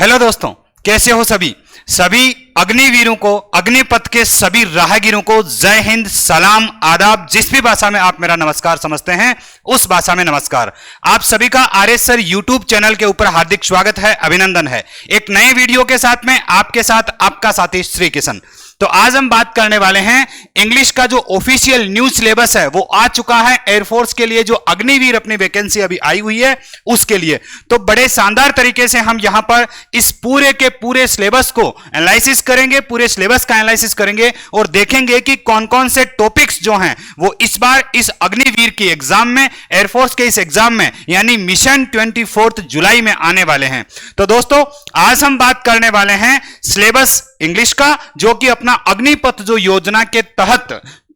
Hello दोस्तों, कैसे हो सभी अग्निवीरों को, अग्निपथ के सभी राहगीरों को जय हिंद, सलाम, आदाब। जिस भी भाषा में आप मेरा नमस्कार समझते हैं उस भाषा में नमस्कार। आप सभी का आरएस सर यूट्यूब चैनल के ऊपर हार्दिक स्वागत है, अभिनंदन है। एक नए वीडियो के साथ में आपके साथ आपका साथी श्री किशन। तो आज हम बात करने वाले हैं इंग्लिश का जो ऑफिशियल न्यू सिलेबस है वो आ चुका है एयरफोर्स के लिए, जो अग्निवीर अपनी वैकेंसी अभी आई हुई है उसके लिए। तो बड़े शानदार तरीके से हम यहां पर इस पूरे के पूरे सिलेबस को एनालिसिस करेंगे, पूरे सिलेबस का एनालिसिस करेंगे और देखेंगे कि कौन कौन से टॉपिक्स जो हैं वो इस बार इस अग्निवीर की एग्जाम में, एयरफोर्स के इस एग्जाम में यानी मिशन 24 जुलाई में आने वाले हैं। तो दोस्तों आज हम बात करने वाले हैं सिलेबस इंग्लिश का, जो कि अपना अग्निपथ जो योजना के तहत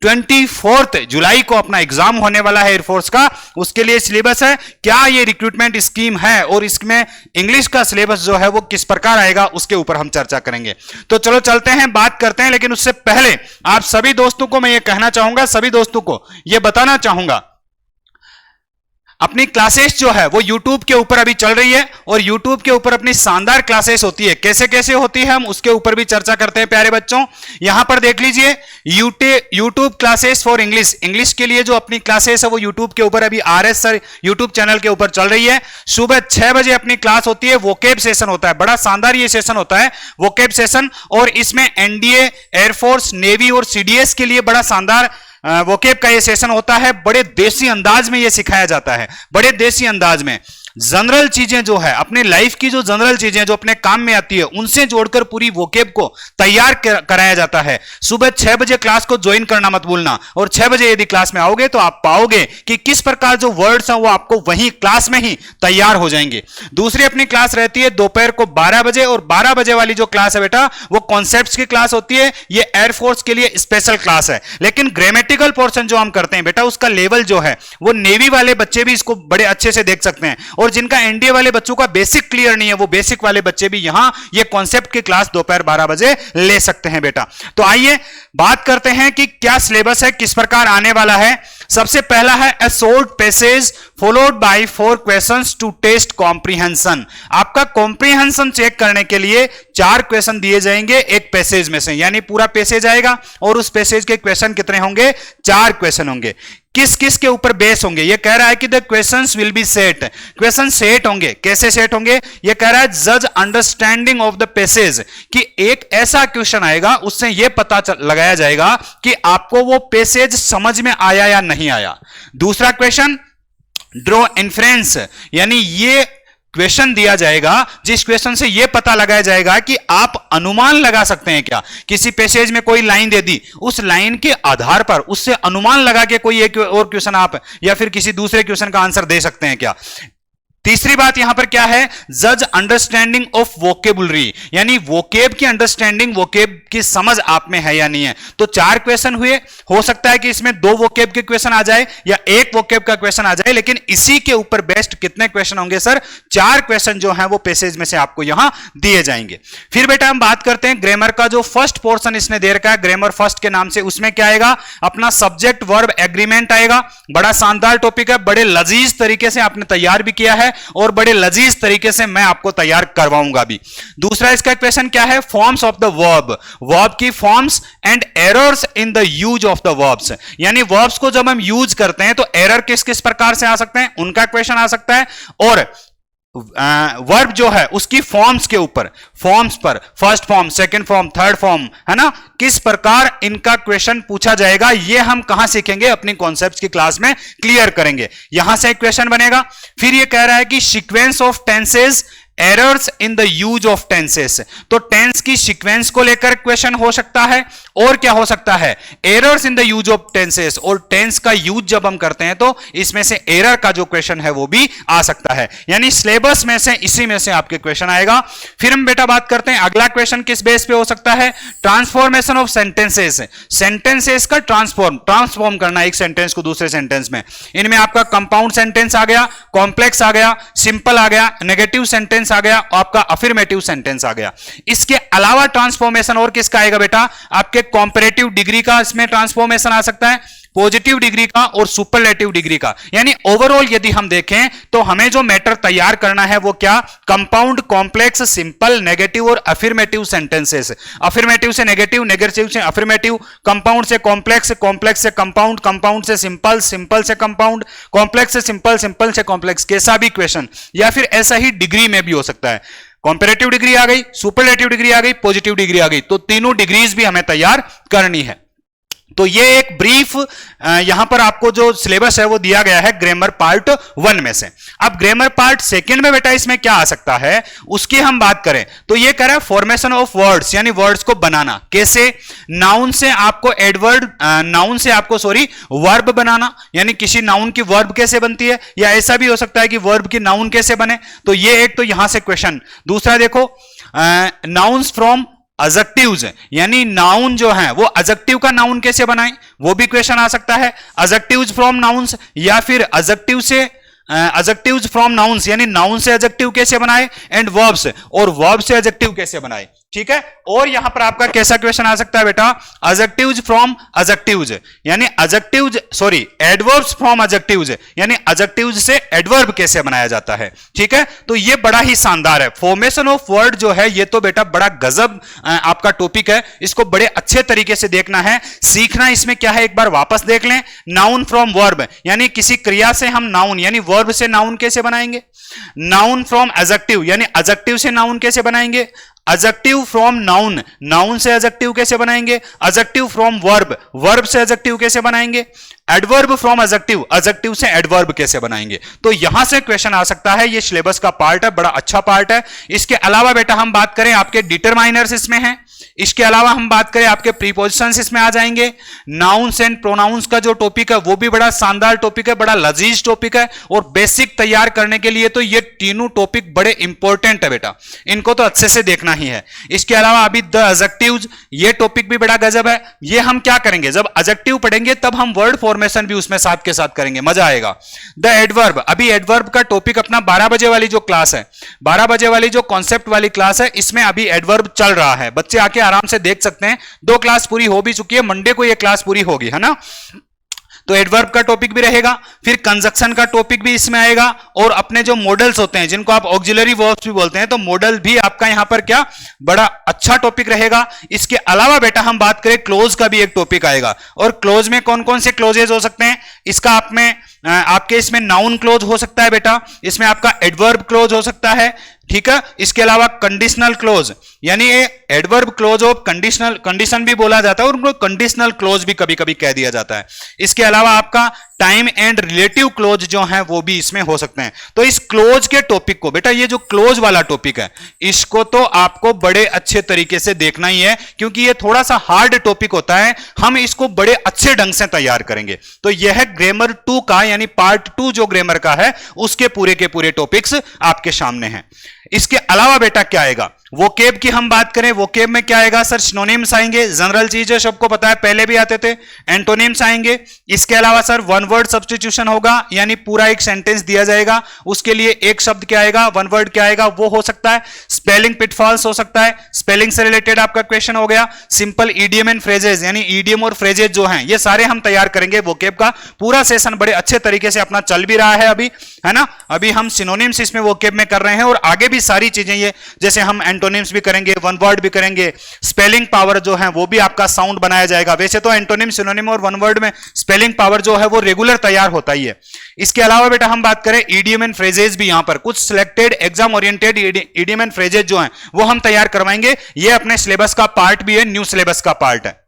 24 जुलाई को अपना एग्जाम होने वाला है एयरफोर्स का, उसके लिए सिलेबस है। क्या ये रिक्रूटमेंट स्कीम है और इसमें इंग्लिश का सिलेबस जो है वो किस प्रकार आएगा उसके ऊपर हम चर्चा करेंगे। तो चलो चलते हैं, बात करते हैं। लेकिन उससे पहले आप सभी दोस्तों को मैं ये कहना चाहूंगा, सभी दोस्तों को ये बताना चाहूंगा, अपनी क्लासेस जो है वो YouTube के ऊपर अभी चल रही है और YouTube के ऊपर अपनी शानदार क्लासेस होती है। कैसे कैसे होती है हम उसके ऊपर भी चर्चा करते हैं प्यारे बच्चों। यहां पर देख लीजिए YouTube classes for English, English के लिए जो अपनी क्लासेस है वो YouTube के ऊपर अभी आरएस सर YouTube चैनल के ऊपर चल रही है। सुबह 6 बजे अपनी क्लास होती है, वोकेब सेशन होता है, बड़ा शानदार ये सेशन होता है वोकेब सेशन। और इसमें एनडीए, एयरफोर्स, नेवी और सीडीएस के लिए बड़ा शानदार वोकेब का ये सेशन होता है। बड़े देसी अंदाज में ये सिखाया जाता है, बड़े देसी अंदाज में। जनरल चीजें जो है, अपने लाइफ की जो जनरल चीजें जो अपने काम में आती है उनसे जोड़कर पूरी वोकेब को तैयार कराया जाता है। सुबह 6 बजे क्लास को ज्वाइन करना मत भूलना। और 6 बजे यदि क्लास में आओगे तो आप पाओगे कि किस प्रकार जो वर्ड्स हैं वो आपको वहीं क्लास में ही तैयार हो जाएंगे। दूसरी अपनी क्लास रहती है दोपहर को 12 बजे, और 12 बजे वाली जो क्लास है बेटा वो कॉन्सेप्ट्स की क्लास होती है। ये एयरफोर्स के लिए स्पेशल क्लास है। लेकिन ग्रामेटिकल पोर्शन जो हम करते हैं बेटा उसका लेवल जो है वो नेवी वाले बच्चे भी इसको बड़े अच्छे से देख सकते हैं, और जिनका एनडीए वाले बच्चों का बेसिक क्लियर नहीं है वो बेसिक वाले बच्चे भी यहां ये कॉन्सेप्ट की क्लास दोपहर 12 बजे ले सकते हैं बेटा। तो आइए बात करते हैं कि क्या सिलेबस है, किस प्रकार आने वाला है। सबसे पहला है a short passage followed by 4 questions to test comprehension. आपका कॉम्प्रिहेंशन चेक करने के लिए 4 क्वेश्चन दिए जाएंगे एक पैसेज में से, यानी पूरा पैसेज आएगा और उस पैसेज के क्वेश्चन कितने होंगे, 4 क्वेश्चन होंगे। किस किस के ऊपर बेस होंगे, ये कह रहा है कि the questions will be set, question set होंगे। कैसे सेट होंगे, ये कह रहा है जज अंडरस्टैंडिंग ऑफ द पैसेज, कि एक ऐसा क्वेश्चन आएगा उससे ये पता लगाया जाएगा कि आपको वो पैसेज समझ में आया या नहीं आया। दूसरा क्वेश्चन ड्रॉ इन्फ्रेंस, यानी ये क्वेश्चन दिया जाएगा जिस क्वेश्चन से यह पता लगाया जाएगा कि आप अनुमान लगा सकते हैं क्या। किसी पैसेज में कोई लाइन दे दी, उस लाइन के आधार पर उससे अनुमान लगा के कोई एक और क्वेश्चन आप या फिर किसी दूसरे क्वेश्चन का आंसर दे सकते हैं क्या। तीसरी बात यहां पर क्या है, जज अंडरस्टैंडिंग ऑफ वोकेबुलरी, यानी वोकेब की अंडरस्टैंडिंग, वोकेब की समझ आप में है या नहीं है। तो 4 क्वेश्चन हुए, हो सकता है कि इसमें 2 वोकेब के क्वेश्चन आ जाए या 1 वोकेब का क्वेश्चन आ जाए, लेकिन इसी के ऊपर बेस्ट कितने क्वेश्चन होंगे सर, 4 क्वेश्चन जो है वो पैसेज में से आपको यहां दिए जाएंगे। फिर बेटा हम बात करते हैं ग्रामर का, जो फर्स्ट पोर्शन इसने दे रखा है ग्रामर फर्स्ट के नाम से, उसमें क्या आएगा, अपना सब्जेक्ट वर्ब एग्रीमेंट आएगा। बड़ा शानदार टॉपिक है, बड़े लजीज तरीके से आपने तैयार भी किया है और बड़े लजीज तरीके से मैं आपको तैयार करवाऊंगा भी। दूसरा इसका क्वेश्चन क्या है, forms of the verb, verb की forms and errors in the use of the verbs, यानी वर्ब्स को जब हम यूज करते हैं तो एरर किस किस प्रकार से आ सकते हैं उनका क्वेश्चन आ सकता है। और वर्ब जो है उसकी फॉर्म्स के ऊपर, फॉर्म्स पर, first form, second form, third form, है ना, किस प्रकार इनका क्वेश्चन पूछा जाएगा, ये हम कहां सीखेंगे, अपनी कॉन्सेप्ट्स की क्लास में क्लियर करेंगे। यहां से एक क्वेश्चन बनेगा। फिर ये कह रहा है कि sequence of tenses, errors in the use of tenses, तो टेंस की सीक्वेंस को लेकर क्वेश्चन हो सकता है। और क्या हो सकता है, errors in the use of tenses, और टेंस का यूज जब हम करते हैं तो इसमें से एरर का जो क्वेश्चन है वो भी आ सकता है। यानी सिलेबस में से इसी में से आपके क्वेश्चन आएगा। फिर हम बेटा बात करते हैं अगला क्वेश्चन किस बेस पे हो सकता है, ट्रांसफॉर्मेशन ऑफ सेंटेंसेस, सेंटेंसेस का ट्रांसफॉर्म करना एक सेंटेंस को दूसरे सेंटेंस में। इनमें आपका कंपाउंड सेंटेंस आ गया, कॉम्प्लेक्स आ गया, सिंपल आ गया, नेगेटिव सेंटेंस आ गया, आपका अफर्मेटिव सेंटेंस आ गया। इसके अलावा ट्रांसफॉर्मेशन और किसका आएगा बेटा, आपके कॉम्पैरेटिव डिग्री का इसमें ट्रांसफॉर्मेशन आ सकता है। पॉजिटिव डिग्री का और सुपरलेटिव डिग्री का। यानी ओवरऑल यदि हम देखें तो हमें जो मैटर तैयार करना है वो क्या, कंपाउंड, कॉम्प्लेक्स, सिंपल, नेगेटिव और अफर्मेटिव सेंटेंसेस। अफर्मेटिव से नेगेटिव, नेगेटिव से अफर्मेटिव, कंपाउंड से कॉम्प्लेक्स, कॉम्प्लेक्स से कंपाउंड, कंपाउंड से सिंपल, सिंपल से कंपाउंड, कॉम्प्लेक्स से सिंपल, सिंपल से कॉम्प्लेक्स, कैसा भी क्वेश्चन, या फिर ऐसा ही डिग्री में भी हो सकता है। कंपैरेटिव डिग्री आ गई, सुपरलेटिव डिग्री आ गई, पॉजिटिव डिग्री आ गई, तो तीनों डिग्रीज भी हमें तैयार करनी है। तो ये एक ब्रीफ यहां पर आपको जो सिलेबस है वो दिया गया है ग्रामर पार्ट 1 में से। अब ग्रामर पार्ट 2 में बेटा इसमें क्या आ सकता है उसकी हम बात करें तो ये कह रहा है फॉर्मेशन ऑफ वर्ड्स, यानी वर्ड्स को बनाना। कैसे, नाउन से आपको एडवर्ड, नाउन से आपको वर्ब बनाना, यानी किसी नाउन की वर्ब कैसे बनती है, या ऐसा भी हो सकता है कि वर्ब की नाउन कैसे बने। तो ये एक तो यहां से क्वेश्चन। दूसरा देखो, नाउन्स फ्रॉम एडजेक्टिव्स, यानी नाउन जो है वो एडजेक्टिव का नाउन कैसे बनाएं, वो भी क्वेश्चन आ सकता है। एडजेक्टिव्स फ्रॉम नाउन्स, या फिर एडजेक्टिव से एडजेक्टिव्स फ्रॉम नाउन्स, यानी नाउन से एडजेक्टिव कैसे बनाए, एंड वर्ब्स, और वर्ब से एडजेक्टिव कैसे बनाए। ठीक है। और यहां पर आपका कैसा क्वेश्चन आ सकता है बेटा, एडजेक्टिव्स फ्रॉम एडजेक्टिव्स, यानी एडजेक्टिव्स एडवर्ब्स फ्रॉम एडजेक्टिव्स, यानी एडजेक्टिव्स से एडवर्ब कैसे बनाया जाता है। ठीक है। तो ये बड़ा ही शानदार है। फॉर्मेशन ऑफ वर्ड जो है ये तो बेटा बड़ा गजब आपका टॉपिक है, इसको बड़े अच्छे तरीके से देखना है, सीखना इसमें क्या है एक बार वापस देख लें। नाउन फ्रॉम वर्ब, यानी किसी क्रिया से हम नाउन, यानी वर्ब से नाउन कैसे बनाएंगे। नाउन फ्रॉम एडजेक्टिव, यानी एडजेक्टिव से नाउन कैसे बनाएंगे। एडजेक्टिव फ्रॉम नाउन, नाउन से एडजेक्टिव कैसे बनाएंगे। एडजेक्टिव फ्रॉम वर्ब, वर्ब से एडजेक्टिव कैसे बनाएंगे। एडवर्ब फ्रॉम एडजेक्टिव, एडजेक्टिव से एडवर्ब कैसे बनाएंगे। तो यहां से क्वेश्चन आ सकता है, ये सिलेबस का पार्ट है, बड़ा अच्छा पार्ट है। इसके अलावा बेटा हम बात करें आपके डिटरमाइनर्स इसमें हैं, इसके अलावा हम बात करें आपके प्रीपोजिशंस इसमें आ जाएंगे। नाउन्स एंड प्रोनाउंस का जो टॉपिक है वो भी बड़ा शानदार टॉपिक है, बड़ा लजीज टॉपिक है, और बेसिक तैयार करने के लिए तो ये तीनों टॉपिक बड़े इंपॉर्टेंट है बेटा, इनको तो अच्छे से देखना ही है। इसके अलावा अभी द एडजेक्टिव्स, ये टॉपिक भी बड़ा गजब है। ये हम क्या करेंगे, जब एडजेक्टिव पढ़ेंगे तब हम वर्ड फॉर्मेशन भी उसमें साथ के साथ करेंगे, मजा आएगा। द एडवर्ब, अभी एडवर्ब का टॉपिक अपना 12 बजे वाली जो क्लास है, 12 बजे वाली जो कॉन्सेप्ट वाली क्लास है, इसमें अभी एडवर्ब चल रहा है, बच्चे आके आराम से देख सकते हैं। 2 क्लास पूरी हो भी चुकी है, मंडे को ये क्लास पूरी होगी, है ना। तो एडवर्ब का टॉपिक भी रहेगा, फिर कंजक्शन का टॉपिक भी इसमें आएगा, और अपने जो मॉडल्स होते हैं जिनको आप ऑक्सिलरी वर्ब्स भी बोलते हैं, तो मॉडल भी आपका यहां पर क्या बड़ा अच्छा टॉपिक रहेगा। इसके अलावा बेटा हम बात करें क्लोज का भी एक टॉपिक आएगा, और क्लोज में कौन कौन से क्लोजेज हो सकते हैं। इसका आप में आपके इसमें नाउन क्लोज हो सकता है बेटा, इसमें आपका एडवर्ब क्लोज हो सकता है। ठीक है। इसके अलावा कंडीशनल क्लोज, यानी adverb close of conditional, condition भी बोला जाता है और उनको कंडीशनल क्लोज भी कभी कभी कह दिया जाता है। इसके अलावा आपका टाइम एंड रिलेटिव क्लोज जो है वो भी इसमें हो सकते हैं। तो इस क्लोज के टॉपिक को बेटा, ये जो क्लोज वाला टॉपिक है इसको तो आपको बड़े अच्छे तरीके से देखना ही है, क्योंकि ये थोड़ा सा हार्ड टॉपिक होता है, हम इसको बड़े अच्छे ढंग से तैयार करेंगे। तो यह ग्रामर 2 का, यानी पार्ट 2 जो ग्रामर का है उसके पूरे के पूरे टॉपिक्स आपके सामने हैं। इसके अलावा बेटा क्या आएगा, वोकेब की हम बात करें, वोकेब में क्या आएगा सर, सिनोनिम्स आएंगे, जनरल चीजें सबको पता है, पहले भी आते थे। एंटोनिम्स आएंगे। इसके अलावा सर वन वर्ड सब्स्टिट्यूशन होगा, यानी पूरा एक सेंटेंस दिया जाएगा, उसके लिए एक शब्द क्या आएगा, वन वर्ड क्या आएगा, वो हो सकता है। स्पेलिंग पिटफॉल्स हो सकता है, स्पेलिंग से रिलेटेड आपका क्वेश्चन हो गया। सिंपल ईडियम एंड फ्रेजेस, यानी ईडियम और फ्रेजेस जो हैं ये सारे हम तैयार करेंगे। वोकेब का पूरा सेशन बड़े अच्छे तरीके से अपना चल भी रहा है अभी, है ना। अभी हम सिनोनिम्स इसमें वोकेब में कर रहे हैं, और आगे भी सारी चीजें ये, जैसे हम एंटोनिम्स भी करेंगे, वन वर्ड भी करेंगे, स्पेलिंग पावर जो है वो भी आपका साउंड बनाया जाएगा। वैसे तो एंटोनिम, सिनोनिम और वन वर्ड में स्पेलिंग पावर जो है वो रेगुलर तैयार होता ही है। इसके अलावा बेटा हम बात करें ईडियम एंड फ्रेजेस भी, यहां पर कुछ selected exam oriented idiom and phrases जो हैं वो हम तैयार करवाएंगे। ये अपने सिलेबस का पार्ट भी है, न्यू सिलेबस का पार्ट है।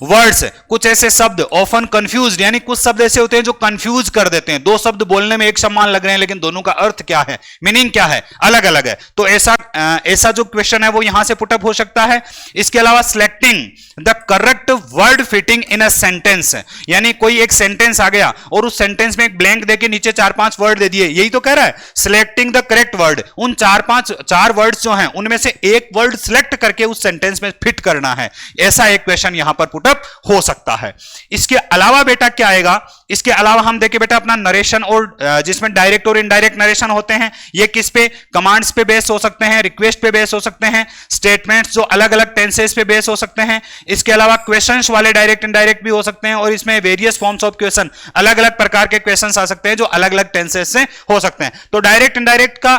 वर्ड्स, कुछ ऐसे शब्द ऑफन कंफ्यूज्ड, यानी कुछ शब्द ऐसे होते हैं जो कंफ्यूज कर देते हैं। 2 शब्द बोलने में एक समान लग रहे हैं, लेकिन दोनों का अर्थ क्या है, मीनिंग क्या है, अलग अलग है। तो ऐसा जो क्वेश्चन है वो यहां से पुटअप हो सकता है। इसके अलावा selecting the correct word fitting in a sentence, यानी कोई एक सेंटेंस आ गया और उस सेंटेंस में एक ब्लैंक देके नीचे 4-5 वर्ड दे दिए, यही तो कह रहा है। सिलेक्टिंग द करेक्ट वर्ड, उन 4 वर्ड्स जो हैं उनमें से एक वर्ड सिलेक्ट करके उस सेंटेंस में फिट करना है, ऐसा एक क्वेश्चन यहां पर पुटअप पुटअप हो सकता है। इसके अलावा बेटा क्या आएगा, इसके अलावा हम देखें बेटा अपना नरेशन और जिसमें डायरेक्ट और इनडायरेक्ट नरेशन होते हैं, ये किस पे, कमांड्स पे बेस हो सकते हैं, रिक्वेस्ट पे बेस हो सकते हैं, स्टेटमेंट्स जो अलग अलग टेंसेस पे बेस हो सकते हैं। इसके अलावा क्वेश्चंस वाले डायरेक्ट इनडायरेक्ट भी हो सकते हैं, और इसमें वेरियस फॉर्म्स ऑफ क्वेश्चन, अलग अलग प्रकार के क्वेश्चंस आ सकते हैं जो अलग अलग टेंसेस से हो सकते हैं। तो डायरेक्ट इनडायरेक्ट का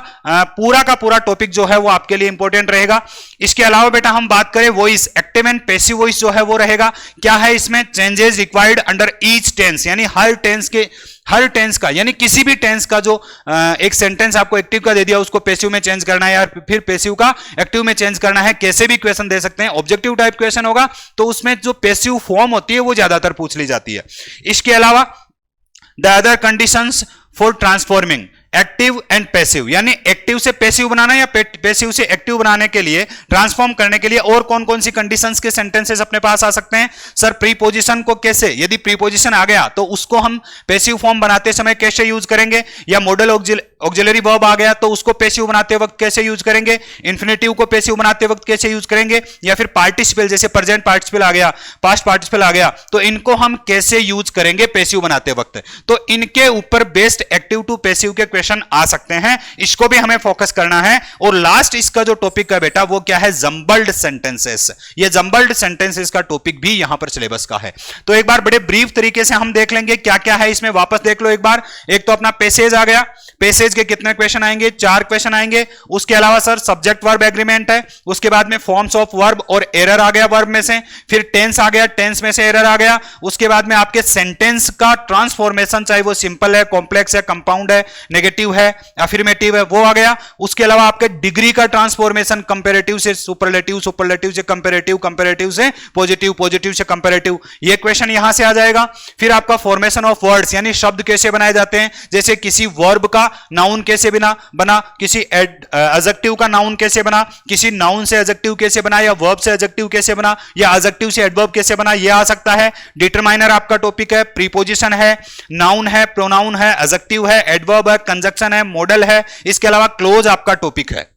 पूरा टॉपिक जो है वो आपके लिए इंपॉर्टेंट रहेगा। इसके अलावा बेटा हम बात करें voice, active and passive voice जो है वो रहेगा। क्या है इसमें, changes required under each tense, यानी हर टेंस का, यानी किसी भी टेंस का जो एक सेंटेंस आपको एक्टिव का दे दिया उसको पैसिव में चेंज करना है, या फिर पैसिव का एक्टिव में चेंज करना है, कैसे भी क्वेश्चन दे सकते हैं। ऑब्जेक्टिव टाइप क्वेश्चन होगा तो उसमें जो पैसिव फॉर्म होती है वो ज्यादातर पूछ ली जाती है। इसके अलावा the other conditions for transforming active and passive, यानी एक्टिव से पैसिव बनाना या पैसिव से एक्टिव बनाने के लिए, ट्रांसफॉर्म करने के लिए और कौन कौन सी कंडीशंस के सेंटेंसेस अपने पास आ सकते हैं। सर प्रीपोजिशन को कैसे, यदि प्रीपोजिशन आ गया तो उसको हम पैसिव फॉर्म बनाते समय कैसे यूज करेंगे, या मॉडल ऑक्सिलरी वर्ब आ गया तो उसको पैसिव बनाते वक्त कैसे यूज करेंगे, इंफिनिटिव को पैसिव बनाते वक्त कैसे यूज करेंगे, या फिर पार्टिसिपल जैसे प्रेजेंट पार्टिसिपल आ गया, पास्ट पार्टिसिपल आ गया, तो इनको हम कैसे यूज करेंगे पैसिव बनाते वक्त। तो इनके ऊपर बेस्ड एक्टिव टू पैसिव के क्वेश्चन आ सकते हैं, इसको भी हमें फोकस करना है। और लास्ट इसका जो टॉपिक है बेटा वो क्या है, जंबल्ड सेंटेंसेस। ये जंबल्ड सेंटेंसेस का टॉपिक भी यहां पर सिलेबस का है। तो एक बार बड़े ब्रीफ तरीके से हम देख लेंगे क्या क्या है इसमें, वापस देख लो एक बार। एक तो अपना पैसेज आ गया, पैसेज के कितने क्वेश्चन आएंगे, 4 क्वेश्चन आएंगे। उसके अलावा सर सब्जेक्ट वर्ब एग्रीमेंट है, उसके बाद में फॉर्म्स ऑफ वर्ब और एरर आ गया वर्ब में से, फिर टेंस आ गया, टेंस में से एरर आ गया। उसके बाद में आपके सेंटेंस का ट्रांसफॉर्मेशन, चाहे वो सिंपल है, कॉम्प्लेक्स है, कंपाउंड है, नेगेटिव है, अफर्मेटिव है, वो आ गया। उसके अलावा आपके डिग्री का ट्रांसफॉर्मेशन, कंपैरेटिव से सुपरलेटिव, सुपरलेटिव से कंपैरेटिव, कंपैरेटिव से पॉजिटिव, पॉजिटिव से कंपैरेटिव, ये क्वेश्चन यहां से आ जाएगा। फिर आपका फॉर्मेशन ऑफ वर्ड्स, यानी शब्द कैसे बनाए जाते हैं, जैसे किसी वर्ब का नाउन कैसे बना, किसी एडजेक्टिव का नाउन कैसे बना, किसी नाउन से एडजेक्टिव कैसे बना, या वर्ब से एडजेक्टिव कैसे बना, या एडजेक्टिव से एडवर्ब कैसे बना, यह आ सकता है। डिटरमाइनर आपका टॉपिक है, प्रीपोजिशन है, नाउन है, प्रोनाउन है, एडजेक्टिव है, एडवर्ब है, कंजक्शन है, मॉडल है। इसके अलावा क्लोज आपका टॉपिक है।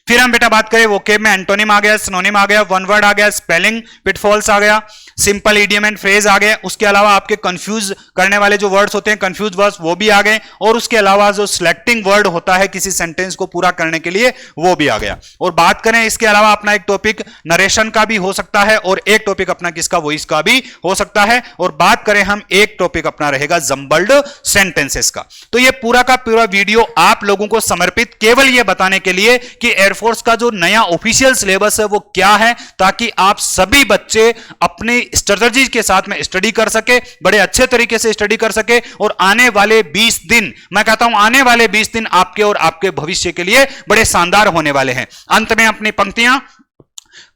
फिर हम बेटा बात करें वोकेब में एंटोनिम आ गया, सिनोनिम आ गया, वन वर्ड आ गया, स्पेलिंग पिटफॉल्स आ गया, सिंपल इडियम एंड फ्रेज आ गए। उसके अलावा आपके कंफ्यूज करने वाले जो वर्ड्स होते हैं, कंफ्यूज वर्ड्स, वो भी आ गए। और उसके अलावा जो सिलेक्टिंग वर्ड होता है किसी सेंटेंस को पूरा करने के लिए, वो भी आ गया। और बात करें इसके अलावा अपना एक टॉपिक नरेशन का भी हो सकता है, और एक टॉपिक अपना किसका, वॉइस का भी हो सकता है। और बात करें हम, एक टॉपिक अपना रहेगा जंबल्ड सेंटेंसेस का। तो ये पूरा का पूरा वीडियो आप लोगों को समर्पित केवल ये बताने के लिए कि एयरफोर्स का जो नया ऑफिशियल सिलेबस है वो क्या है, ताकि आप सभी बच्चे अपने स्ट्रेटजी के साथ में स्टडी कर सके, बड़े अच्छे तरीके से स्टडी कर सके। और आने वाले 20 दिन, मैं कहता हूं आने वाले 20 दिन आपके और आपके भविष्य के लिए बड़े शानदार होने वाले हैं। अंत में अपनी पंक्तियां,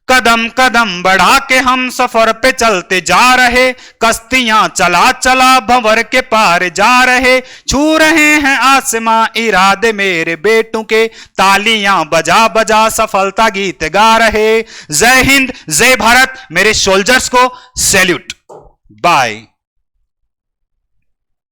कदम कदम बढ़ा के हम सफर पे चलते जा रहे, कश्तियां चला चला भंवर के पार जा रहे, छू रहे हैं आसमां इरादे मेरे बेटों के, तालियां बजा बजा सफलता गीत गा रहे। जय हिंद, जय भारत, मेरे सोल्जर्स को सैल्यूट। बाय।